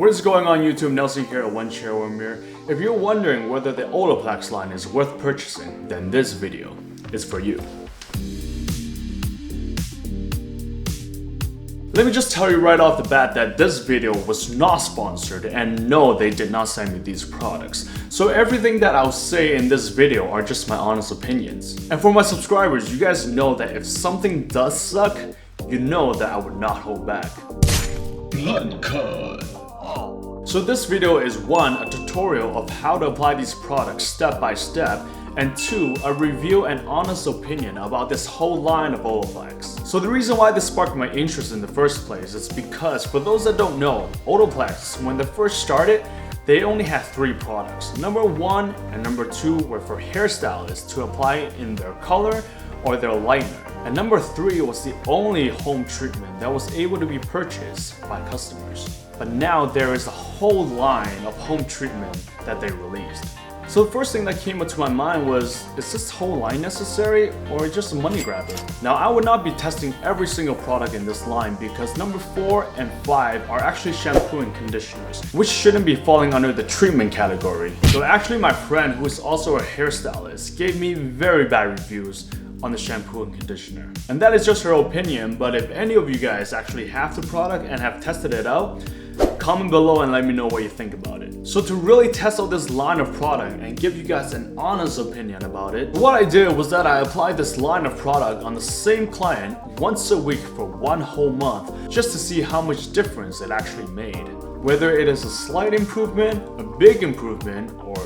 What is going on YouTube? Nelson here at One Chair One Mirror. If you're wondering whether the Olaplex line is worth purchasing, then this video is for you. Let me just tell you right off the bat that this video was not sponsored, and no, they did not send me these products. So everything that I'll say in this video are just my honest opinions. And for my subscribers, you guys know that if something does suck, you know that I would not hold back. Blood cut. So this video is 1, a tutorial of how to apply these products step by step, and 2, a review and honest opinion about this whole line of Olaplex. So the reason why this sparked my interest in the first place is because, for those that don't know, Olaplex, when they first started, they only had 3 products. Number 1 and number 2 were for hairstylists to apply in their color or their lightener. And number 3 was the only home treatment that was able to be purchased by customers. But now there is a whole line of home treatment that they released. So the first thing that came up to my mind was, is this whole line necessary or just a money grabber? Now I would not be testing every single product in this line because number 4 and 5 are actually shampoo and conditioners, which shouldn't be falling under the treatment category. So actually my friend, who is also a hairstylist, gave me very bad reviews on the shampoo and conditioner. And that is just her opinion, but if any of you guys actually have the product and have tested it out, comment below and let me know what you think about it. So to really test out this line of product and give you guys an honest opinion about it, what I did was that I applied this line of product on the same client once a week for 1 whole month, just to see how much difference it actually made. Whether it is a slight improvement, a big improvement, or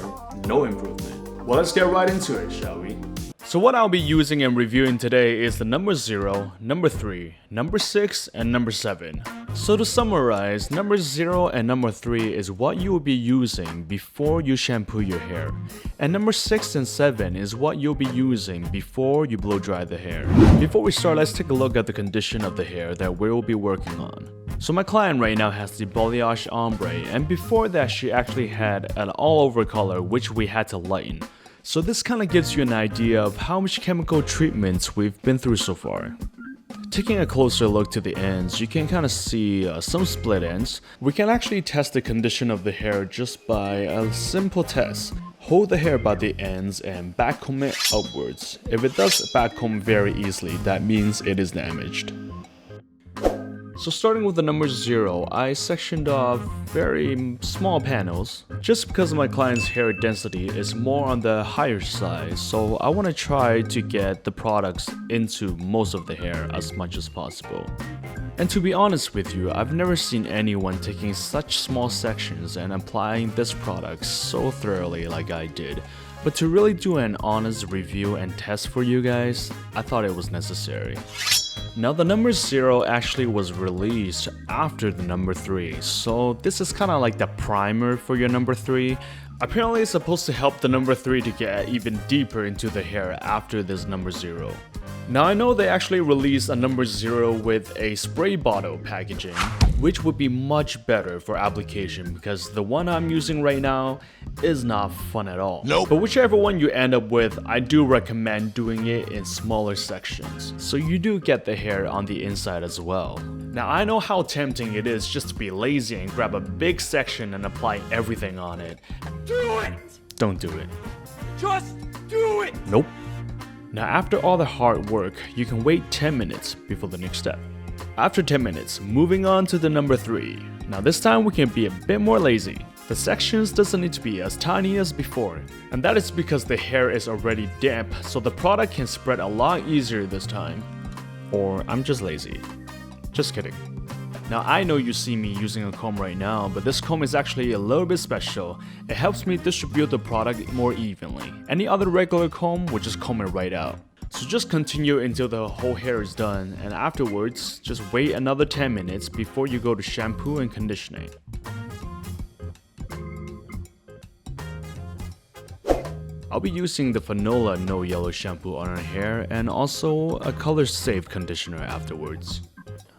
no improvement. Well, let's get right into it, shall we? So what I'll be using and reviewing today is the number 0, number 3, number 6, and number 7. So to summarize, number 0 and number 3 is what you will be using before you shampoo your hair. And number 6 and 7 is what you'll be using before you blow dry the hair. Before we start, let's take a look at the condition of the hair that we'll be working on. So my client right now has the balayage ombre, and before that she actually had an all-over color which we had to lighten. So this kind of gives you an idea of how much chemical treatments we've been through so far. Taking a closer look to the ends, you can kind of see some split ends. We can actually test the condition of the hair just by a simple test. Hold the hair by the ends and backcomb it upwards. If it does backcomb very easily, that means it is damaged. So starting with the number 0, I sectioned off very small panels just because my client's hair density is more on the higher side, so I want to try to get the products into most of the hair as much as possible. And to be honest with you, I've never seen anyone taking such small sections and applying this product so thoroughly like I did. But to really do an honest review and test for you guys, I thought it was necessary. Now the number 0 actually was released after the number 3, so this is kind of like the primer for your number 3. Apparently it's supposed to help the number 3 to get even deeper into the hair after this number 0. Now I know they actually released a number 0 with a spray bottle packaging, which would be much better for application because the one I'm using right now is not fun at all. Nope. But whichever one you end up with, I do recommend doing it in smaller sections, so you do get the hair on the inside as well. Now I know how tempting it is just to be lazy and grab a big section and apply everything on it. Do it! Don't do it. Just do it! Nope. Now after all the hard work, you can wait 10 minutes before the next step. After 10 minutes, moving on to the number 3. Now this time we can be a bit more lazy. The sections doesn't need to be as tiny as before, and that is because the hair is already damp, so the product can spread a lot easier this time. Or I'm just lazy. Just kidding. Now I know you see me using a comb right now, but this comb is actually a little bit special. It helps me distribute the product more evenly. Any other regular comb would just comb it right out. So just continue until the whole hair is done, and afterwards, just wait another 10 minutes before you go to shampoo and conditioning. I'll be using the Hairstylist No Yellow shampoo on our hair and also a color safe conditioner afterwards.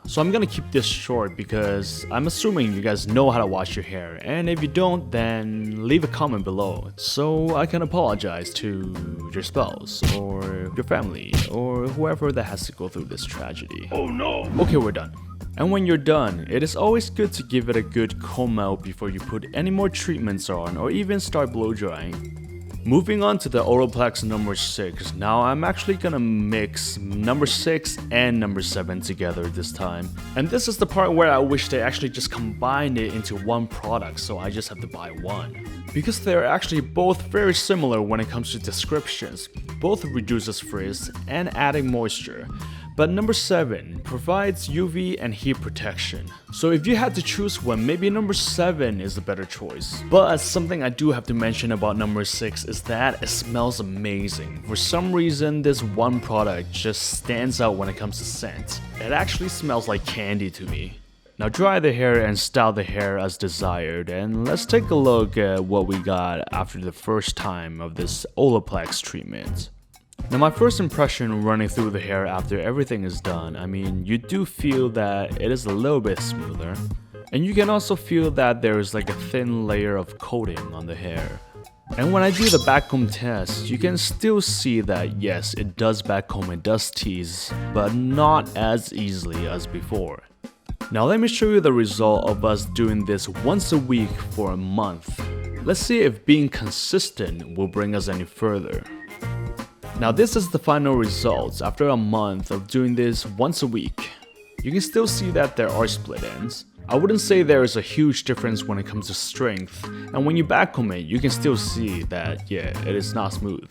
So I'm gonna keep this short because I'm assuming you guys know how to wash your hair, and if you don't, then leave a comment below so I can apologize to your spouse or your family or whoever that has to go through this tragedy. Oh no! Okay, we're done. And when you're done, it is always good to give it a good comb out before you put any more treatments on or even start blow drying. Moving on to the Olaplex number 6, now I'm actually gonna mix number 6 and number 7 together this time. And this is the part where I wish they actually just combined it into one product, so I just have to buy one. Because they're actually both very similar when it comes to descriptions. Both reduces frizz and adding moisture. But number 7 provides UV and heat protection. So if you had to choose one, maybe number 7 is the better choice. But something I do have to mention about number 6 is that it smells amazing. For some reason, this one product just stands out when it comes to scent. It actually smells like candy to me. Now dry the hair and style the hair as desired, and let's take a look at what we got after the first time of this Olaplex treatment. Now my first impression running through the hair after everything is done, I mean, you do feel that it is a little bit smoother. And you can also feel that there is like a thin layer of coating on the hair. And when I do the backcomb test, you can still see that yes, it does backcomb, it does tease, but not as easily as before. Now let me show you the result of us doing this once a week for a month. Let's see if being consistent will bring us any further. Now this is the final results after a month of doing this once a week. You can still see that there are split ends. I wouldn't say there is a huge difference when it comes to strength, and when you backcomb it, you can still see that yeah, it is not smooth.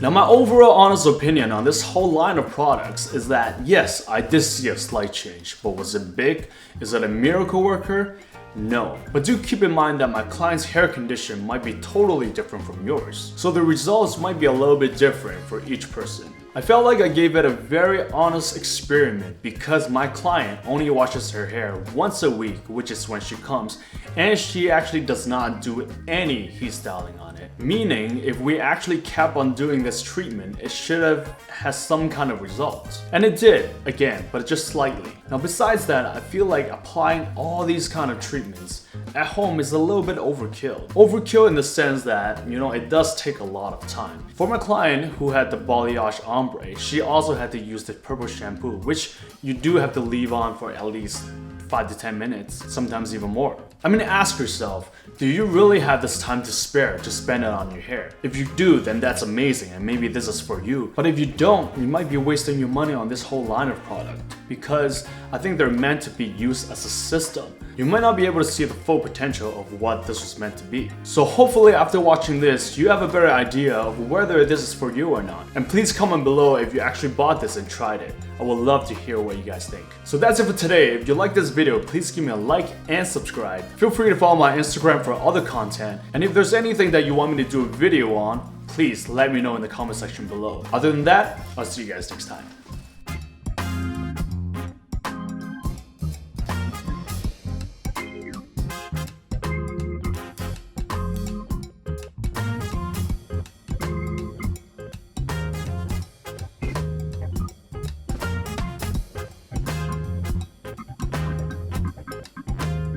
Now my overall honest opinion on this whole line of products is that yes, I did see a slight change, but was it big? Is it a miracle worker? No. But do keep in mind that my client's hair condition might be totally different from yours, so the results might be a little bit different for each person. I felt like I gave it a very honest experiment because my client only washes her hair once a week, which is when she comes, and she actually does not do any heat styling on it. Meaning, if we actually kept on doing this treatment, it should have had some kind of results. And it did, again, but just slightly. Now besides that, I feel like applying all these kind of treatments at home is a little bit overkill. Overkill in the sense that, you know, it does take a lot of time. For my client who had the balayage ombre, she also had to use the purple shampoo, which you do have to leave on for at least 5 to 10 minutes, sometimes even more. I mean, ask yourself, do you really have this time to spare to spend it on your hair? If you do, then that's amazing and maybe this is for you. But if you don't, you might be wasting your money on this whole line of product because I think they're meant to be used as a system. You might not be able to see the full potential of what this was meant to be. So hopefully after watching this, you have a better idea of whether this is for you or not. And please comment below if you actually bought this and tried it. I would love to hear what you guys think. So that's it for today. If you like this video, please give me a like and subscribe. Feel free to follow my Instagram for other content. And if there's anything that you want me to do a video on, please let me know in the comment section below. Other than that, I'll see you guys next time.